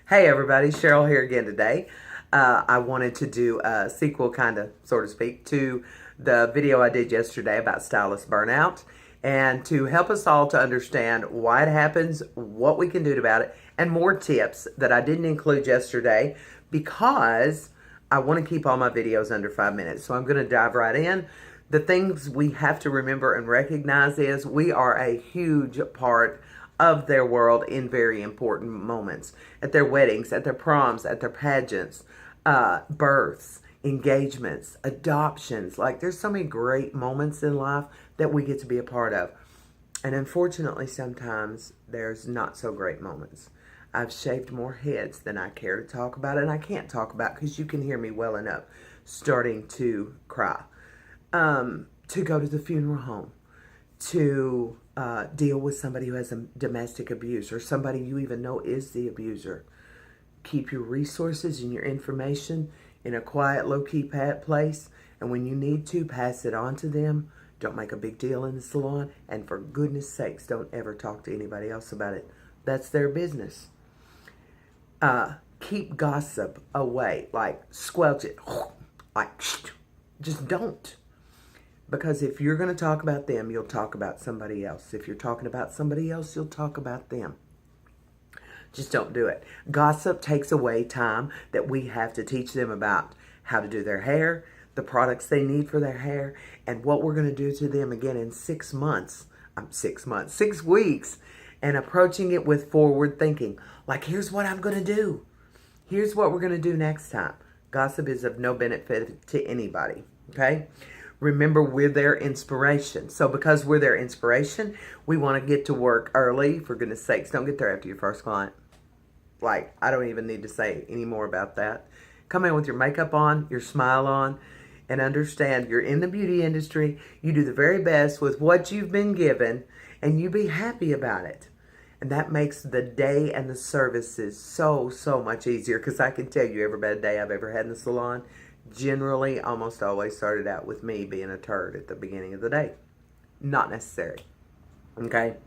Hey everybody, Cheryl here again today. I wanted to do a sequel, kind of, so to speak, to the video I did yesterday about stylist burnout, and to help us all to understand why it happens, what we can do about it, and more tips that I didn't include yesterday because I want to keep all my videos under 5 minutes. So I'm going to dive right in. The things we have to remember and recognize is we are a huge part of their world in very important moments. At their weddings, at their proms, at their pageants, births, engagements, adoptions. Like, there's so many great moments in life that we get to be a part of. And unfortunately, sometimes there's not so great moments. I've shaved more heads than I care to talk about, and I can't talk about because you can hear me well enough starting to cry. To go to the funeral home, to deal with somebody who has a domestic abuse or somebody you even know is the abuser. Keep your resources and your information in a quiet, low-key place, and when you need to, pass it on to them. Don't make a big deal in the salon, and for goodness sakes, don't ever talk to anybody else about it. That's their business. Keep gossip away, like squelch it, like just don't. Because if you're going to talk about them, you'll talk about somebody else. If you're talking about somebody else, you'll talk about them. Just don't do it. Gossip takes away time that we have to teach them about how to do their hair, the products they need for their hair, and what we're going to do to them again in 6 months. 6 weeks. And approaching it with forward thinking. Like, here's what I'm going to do. Here's what we're going to do next time. Gossip is of no benefit to anybody. Okay? Remember, we're their inspiration. So because we're their inspiration, we want to get to work early. For goodness sakes, don't get there after your first client. Like, I don't even need to say any more about that. Come in with your makeup on, your smile on, and understand you're in the beauty industry. You do the very best with what you've been given, and you be happy about it. And that makes the day and the services so much easier. Because I can tell you, every bad day I've ever had in the salon generally almost always started out with me being a turd at the beginning of the day. Not necessary. Okay?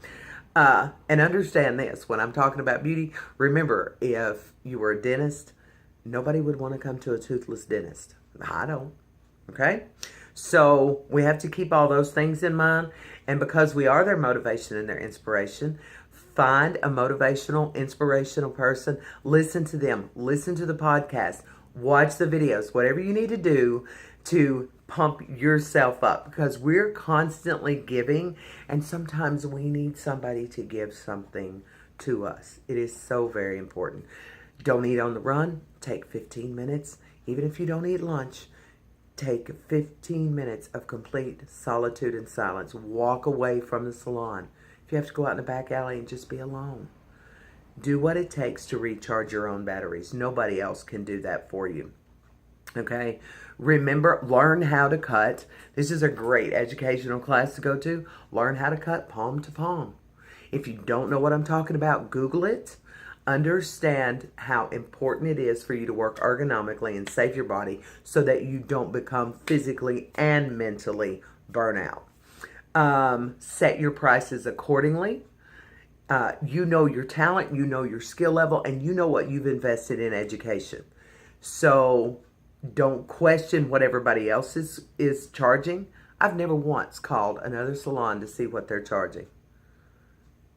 And understand this. When I'm talking about beauty, remember, if you were a dentist, nobody would want to come to a toothless dentist. I don't. Okay? So we have to keep all those things in mind. And because we are their motivation and their inspiration, find a motivational, inspirational person. Listen to them. Listen to the podcast. Watch the videos, whatever you need to do to pump yourself up, because we're constantly giving, and sometimes we need somebody to give something to us. It is so very important. Don't eat on the run. Take 15 minutes. Even if you don't eat lunch, take 15 minutes of complete solitude and silence. Walk away from the salon. If you have to go out in the back alley and just be alone. Do what it takes to recharge your own batteries. Nobody else can do that for you. Okay? Remember, learn how to cut. This is a great educational class to go to. Learn how to cut palm to palm. If you don't know what I'm talking about, Google it. Understand how important it is for you to work ergonomically and save your body so that you don't become physically and mentally burnout. Set your prices accordingly. You know your talent, you know your skill level, and you know what you've invested in education. So don't question what everybody else is charging. I've never once called another salon to see what they're charging.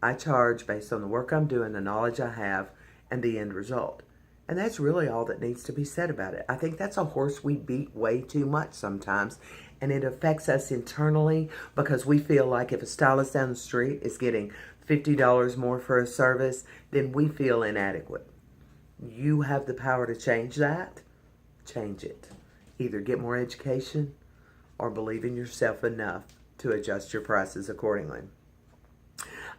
I charge based on the work I'm doing, the knowledge I have, and the end result. And that's really all that needs to be said about it. I think that's a horse we beat way too much sometimes. And it affects us internally because we feel like if a stylist down the street is getting $50 more for a service, then we feel inadequate. You have the power to change that. Change it. Either get more education or believe in yourself enough to adjust your prices accordingly.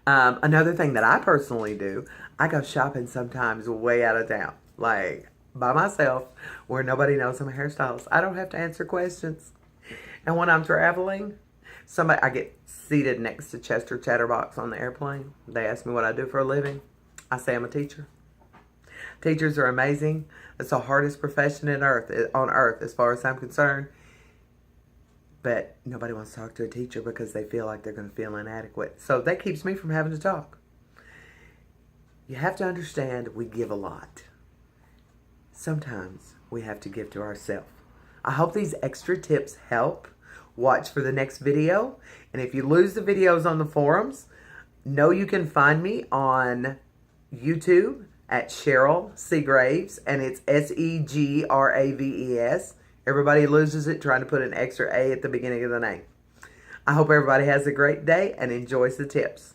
Another thing that I personally do, I go shopping sometimes way out of town. Like, by myself, where nobody knows I'm a hairstylist. I don't have to answer questions. And when I'm traveling, I get seated next to Chester Chatterbox on the airplane. They ask me what I do for a living. I say I'm a teacher. Teachers are amazing. It's the hardest profession on earth as far as I'm concerned. But nobody wants to talk to a teacher because they feel like they're going to feel inadequate. So that keeps me from having to talk. You have to understand we give a lot. sometimes we have to give to ourselves. I hope these extra tips help. Watch for the next video. And if you lose the videos on the forums, know you can find me on YouTube at Cheryl Segraves, and it's Segraves. Everybody loses it trying to put an extra A at the beginning of the name. I hope everybody has a great day and enjoys the tips.